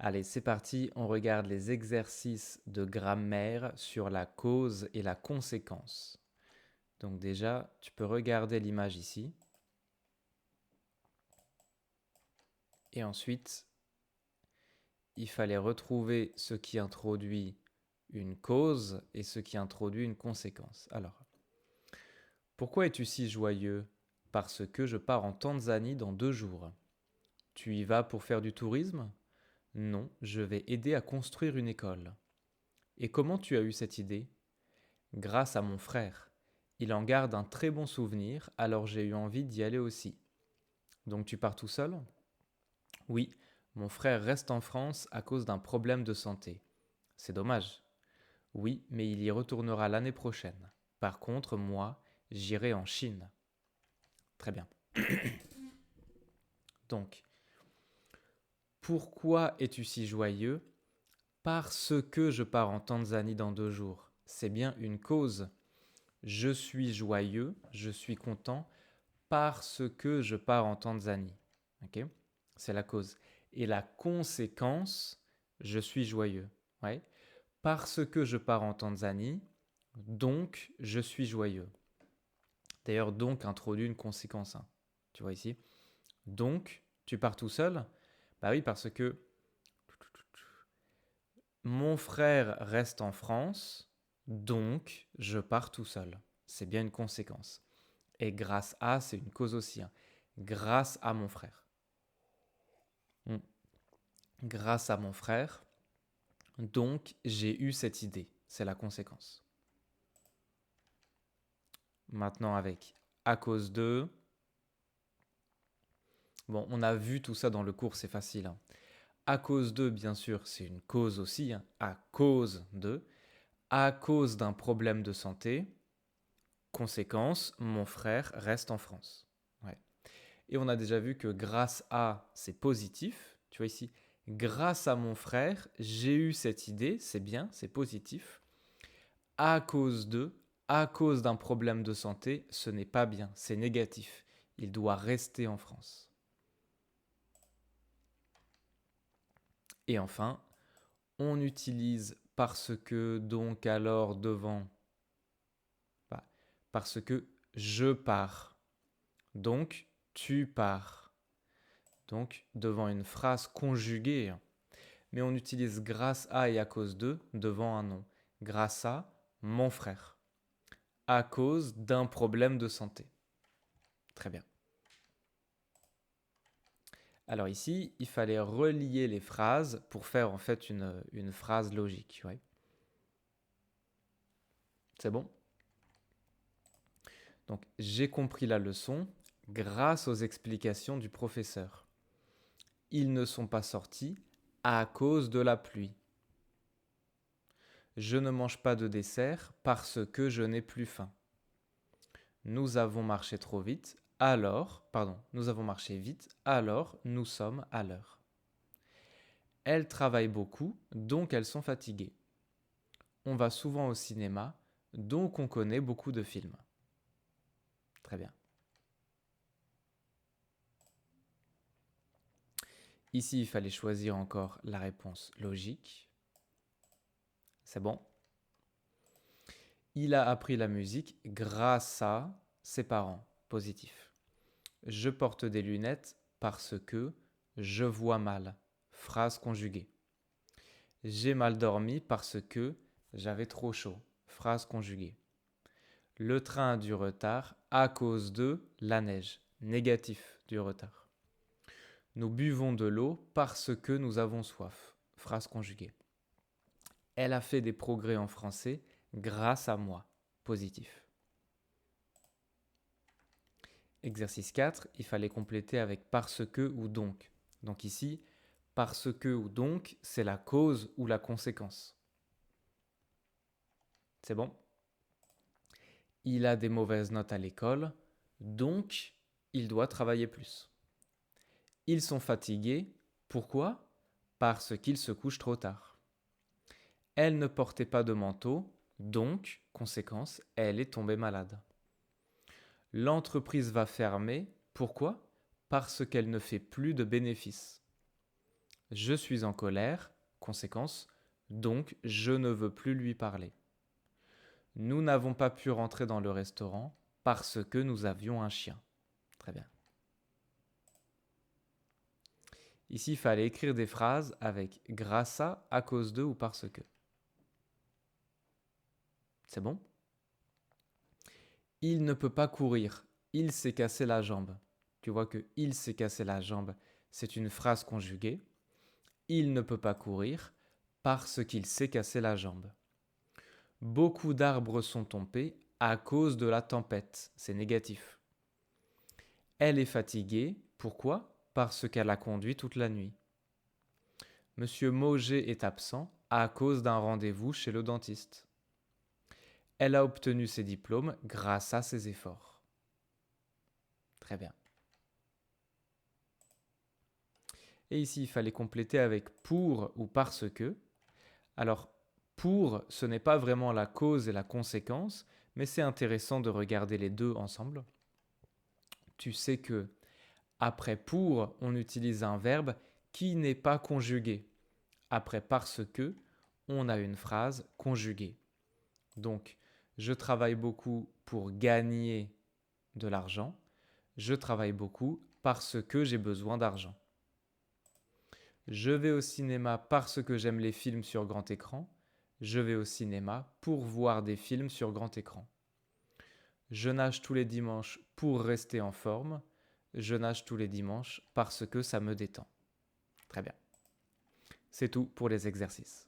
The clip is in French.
Allez, c'est parti, on regarde les exercices de grammaire sur la cause et la conséquence. Donc déjà, tu peux regarder l'image ici. Et ensuite, il fallait retrouver ce qui introduit une cause et ce qui introduit une conséquence. Alors, pourquoi es-tu si joyeux? Parce que je pars en Tanzanie dans 2 jours. Tu y vas pour faire du tourisme? Non, je vais aider à construire une école. Et comment tu as eu cette idée? Grâce à mon frère. Il en garde un très bon souvenir, alors j'ai eu envie d'y aller aussi. Donc tu pars tout seul? Oui, mon frère reste en France à cause d'un problème de santé. C'est dommage. Oui, mais il y retournera l'année prochaine. Par contre, moi, j'irai en Chine. Très bien. Donc, pourquoi es-tu si joyeux? Parce que je pars en Tanzanie dans 2 jours. C'est bien une cause. Je suis joyeux, je suis content parce que je pars en Tanzanie. Ok? C'est la cause. Et la conséquence, je suis joyeux. Ouais? Parce que je pars en Tanzanie, donc je suis joyeux. D'ailleurs, donc introduit une conséquence, hein. Tu vois ici? Donc, tu pars tout seul? Bah oui, parce que mon frère reste en France, donc je pars tout seul. C'est bien une conséquence. Et grâce à, c'est une cause aussi, hein. Grâce à mon frère. Hmm. Grâce à mon frère, donc j'ai eu cette idée. C'est la conséquence. Maintenant avec à cause de. Bon, on a vu tout ça dans le cours, c'est facile, hein. À cause de, bien sûr, c'est une cause aussi, hein. À cause de. À cause d'un problème de santé. Conséquence, mon frère reste en France. Ouais. Et on a déjà vu que grâce à, c'est positif. Tu vois ici, grâce à mon frère, j'ai eu cette idée, c'est bien, c'est positif. À cause de, à cause d'un problème de santé, ce n'est pas bien, c'est négatif. Il doit rester en France. Et enfin, on utilise parce que, donc, alors, devant. Bah, parce que je pars. Donc, tu pars. Donc, devant une phrase conjuguée. Mais on utilise grâce à et à cause de devant un nom. Grâce à mon frère. À cause d'un problème de santé. Très bien. Alors ici, il fallait relier les phrases pour faire en fait une phrase logique. Ouais. C'est bon? Donc j'ai compris la leçon grâce aux explications du professeur. Ils ne sont pas sortis à cause de la pluie. Je ne mange pas de dessert parce que je n'ai plus faim. Nous avons marché trop vite, nous avons marché vite, alors nous sommes à l'heure. Elles travaillent beaucoup, donc elles sont fatiguées. On va souvent au cinéma, donc on connaît beaucoup de films. Très bien. Ici, il fallait choisir encore la réponse logique. C'est bon. Il a appris la musique grâce à ses parents. Positif. Je porte des lunettes parce que je vois mal. Phrase conjuguée. J'ai mal dormi parce que j'avais trop chaud. Phrase conjuguée. Le train a du retard à cause de la neige. Négatif du retard. Nous buvons de l'eau parce que nous avons soif. Phrase conjuguée. Elle a fait des progrès en français grâce à moi. Positif. Exercice 4, il fallait compléter avec parce que ou donc. Donc ici, parce que ou donc, c'est la cause ou la conséquence. C'est bon? Il a des mauvaises notes à l'école, donc il doit travailler plus. Ils sont fatigués. Pourquoi? Parce qu'ils se couchent trop tard. Elle ne portait pas de manteau, donc, conséquence, elle est tombée malade. L'entreprise va fermer. Pourquoi? Parce qu'elle ne fait plus de bénéfices. Je suis en colère, conséquence, donc je ne veux plus lui parler. Nous n'avons pas pu rentrer dans le restaurant parce que nous avions un chien. Très bien. Ici, il fallait écrire des phrases avec grâce à cause de ou parce que. C'est bon? Il ne peut pas courir. Il s'est cassé la jambe. Tu vois que il s'est cassé la jambe, c'est une phrase conjuguée. Il ne peut pas courir parce qu'il s'est cassé la jambe. Beaucoup d'arbres sont tombés à cause de la tempête. C'est négatif. Elle est fatiguée. Pourquoi? Parce qu'elle a conduit toute la nuit. Monsieur Mauger est absent à cause d'un rendez-vous chez le dentiste. Elle a obtenu ses diplômes grâce à ses efforts. Très bien. Et ici, il fallait compléter avec pour ou parce que. Alors, pour, ce n'est pas vraiment la cause et la conséquence, mais c'est intéressant de regarder les deux ensemble. Tu sais que après pour, on utilise un verbe qui n'est pas conjugué. Après parce que, on a une phrase conjuguée. Donc, je travaille beaucoup pour gagner de l'argent. Je travaille beaucoup parce que j'ai besoin d'argent. Je vais au cinéma parce que j'aime les films sur grand écran. Je vais au cinéma pour voir des films sur grand écran. Je nage tous les dimanches pour rester en forme. Je nage tous les dimanches parce que ça me détend. Très bien. C'est tout pour les exercices.